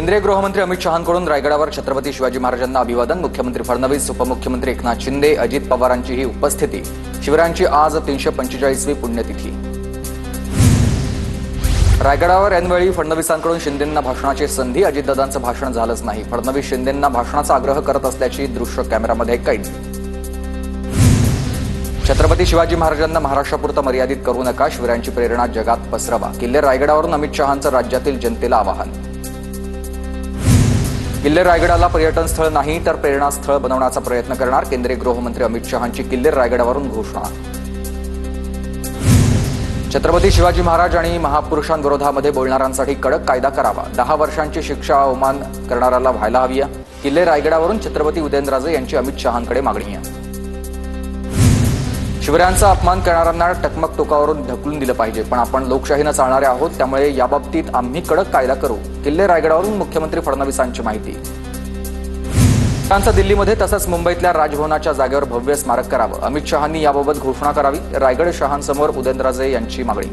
केंद्रीय गृहमंत्री अमित शहांकडून रायगडावर छत्रपती शिवाजी महाराजांना अभिवादन। मुख्यमंत्री फडणवीस, उपमुख्यमंत्री एकनाथ शिंदे, अजित पवारांचीही उपस्थिती। शिवरायांची आज 345वी पुण्यतिथी। रायगडावर ऐनवेळी फडणवीसांकडून शिंदेंना भाषणाची संधी। अजितदादांचं भाषण झालंच नाही। फडणवीस शिंदेंना भाषणाचा आग्रह करत असल्याची दृश्य कॅमेरामध्ये कैद। छत्रपती शिवाजी महाराजांना महाराष्ट्रापुरतं मर्यादित करू नका, शिवरायांची प्रेरणा जगात पसरवा। किल्ले रायगडावरून अमित शहांचं राज्यातील जनतेला आवाहन। किल्ले रायगडाला पर्यटन स्थळ नाही तर प्रेरणास्थळ बनवण्याचा प्रयत्न करणार, केंद्रीय गृहमंत्री अमित शहांची किल्ले रायगडावरून घोषणा। छत्रपती शिवाजी महाराज आणि महापुरुषांविरोधामध्ये बोलणाऱ्यांसाठी कडक कायदा करावा। 10 वर्षांची शिक्षा अवमान करणाऱ्याला व्हायला हवी। किल्ले रायगडावरून छत्रपती उदयनराजे यांची अमित शहांकडे मागणी आहे। शिवरायांचा अपमान करणाऱ्यांना टकमक टोकावरून ढकलून दिलं पाहिजे, पण आपण लोकशाहीनं चालणारे आहोत, त्यामुळे याबाबतीत आम्ही कडक कायदा करू। किल्ले रायगडावरून मुख्यमंत्री फडणवीसांची माहिती। त्यांचं दिल्लीमध्ये तसंच मुंबईतल्या राजभवनाच्या जागेवर भव्य स्मारक करावं। अमित शहांनी याबाबत घोषणा करावी। रायगड शहांसमोर उदयनराजे यांची मागणी।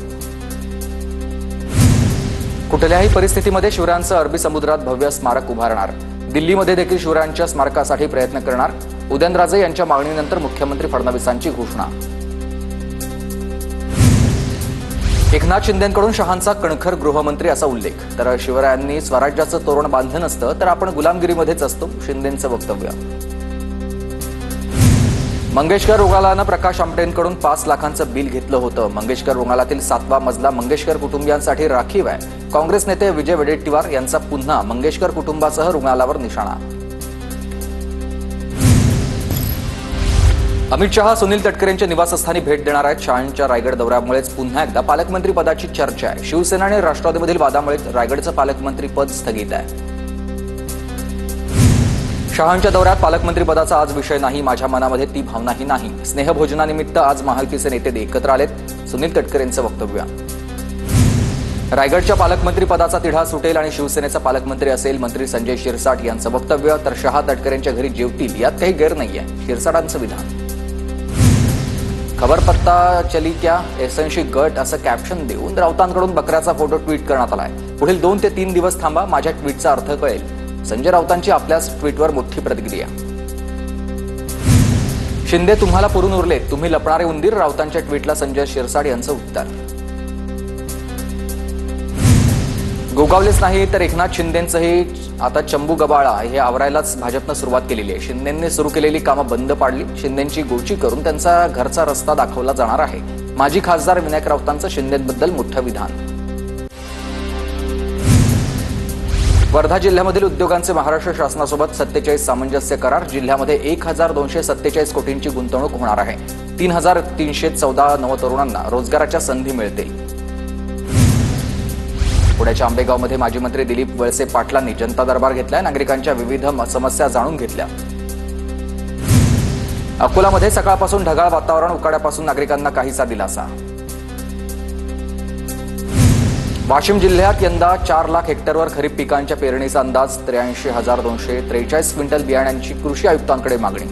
कुठल्याही परिस्थितीमध्ये शिवरायांचं अरबी समुद्रात भव्य स्मारक उभारणार। दिल्लीमध्ये देखील शिवरायांच्या स्मारकासाठी प्रयत्न करणार। उदयनराजे यांच्या मागणीनंतर मुख्यमंत्री फडणवीसांची घोषणा। एकनाथ शिंदेंकडून शहांचा कणखर गृहमंत्री असा उल्लेख। तर शिवरायांनी स्वराज्याचं तोरण बांधलं नसतं तर आपण गुलामगिरीमध्येच असतो, शिंदेंचं वक्तव्य। मंगेशकर रुग्णालयानं प्रकाश आमटेंकडून 5 लाखांचं बिल घेतलं होतं। मंगेशकर रुग्णालयातील 7वा मजला मंगेशकर कुटुंबियांसाठी राखीव आहे। काँग्रेस नेते विजय वडेट्टीवार यांचा पुन्हा मंगेशकर कुटुंबासह रुग्णालयावर निशाणा। अमित शहा सुनील तटकरेंच्या निवासस्थानी भेट देणार आहेत। शहांच्या रायगड दौऱ्यामुळेच पुन्हा एकदा पालकमंत्री पदाची चर्चा आहे। शिवसेना आणि राष्ट्रवादीमधील वादामुळे रायगडचं पालकमंत्री पद स्थगित आहे। शहांच्या दौऱ्यात पालकमंत्री पदाचा आज विषय नाही, माझ्या मनामध्ये ती भावनाही नाही। स्नेहभोजनानिमित्त आज महायुतीचे नेते एकत्र आलेत, सुनील तटकरेंचं वक्तव्य। रायगडच्या पालकमंत्री पदाचा तिढा सुटेल आणि शिवसेनेचा पालकमंत्री असेल, मंत्री संजय शिरसाट यांचं वक्तव्य। तर शहा तटकरेंच्या घरी जेवतील यात काही गैर नाहीये, शिरसाटांचं विधान। खबर पत्ता चली क्या, एसएनशी गट असं कॅप्शन देऊन राऊतांकडून बकऱ्याचा फोटो ट्विट करण्यात आलाय। पुढील 2 ते 3 दिवस थांबा, माझ्या ट्विटचा अर्थ कळेल। संजय राऊतांची आपल्याच ट्विटवर मोठी प्रतिक्रिया। शिंदे तुम्हाला पुरून उरले, तुम्ही लपणारे उंदीर, राऊतांच्या ट्विटला संजय शिरसाट यांचं उत्तर। गोगावलेच नाही तर एकनाथ शिंदेंचंही आता चंबू गबाळा हे आवरायलाच भाजपनं सुरुवात केलेली आहे। शिंदेंनी सुरू केलेली कामं बंद पाडली, शिंदेंची गोची करून त्यांचा घरचा रस्ता दाखवला जाणार आहे। माजी खासदार विनायक राऊतांचं शिंदेंबद्दल मोठं विधान। वर्धा जिल्ह्यामधील उद्योगांचे महाराष्ट्र शासनासोबत 47 सामंजस्य करार। जिल्ह्यामध्ये 1247 कोटींची गुंतवणूक होणार आहे। 3314 नवतरुणांना रोजगाराच्या संधी मिळतील। पुण्याच्या आंबेगावमध्ये माजी मंत्री दिलीप वळसे पाटलांनी जनता दरबार घेतलाय, नागरिकांच्या विविध समस्या जाणून घेतल्या। अकोलामध्ये सकाळपासून ढगाळ वातावरण, उकाड्यापासून नागरिकांना काहीसा दिलासा। वाशिम जिल्ह्यात यंदा 4 लाख हेक्टरवर खरीप पिकांच्या पेरणीचा अंदाज। 83,243 क्विंटल बियाण्यांची कृषी आयुक्तांकडे मागणी।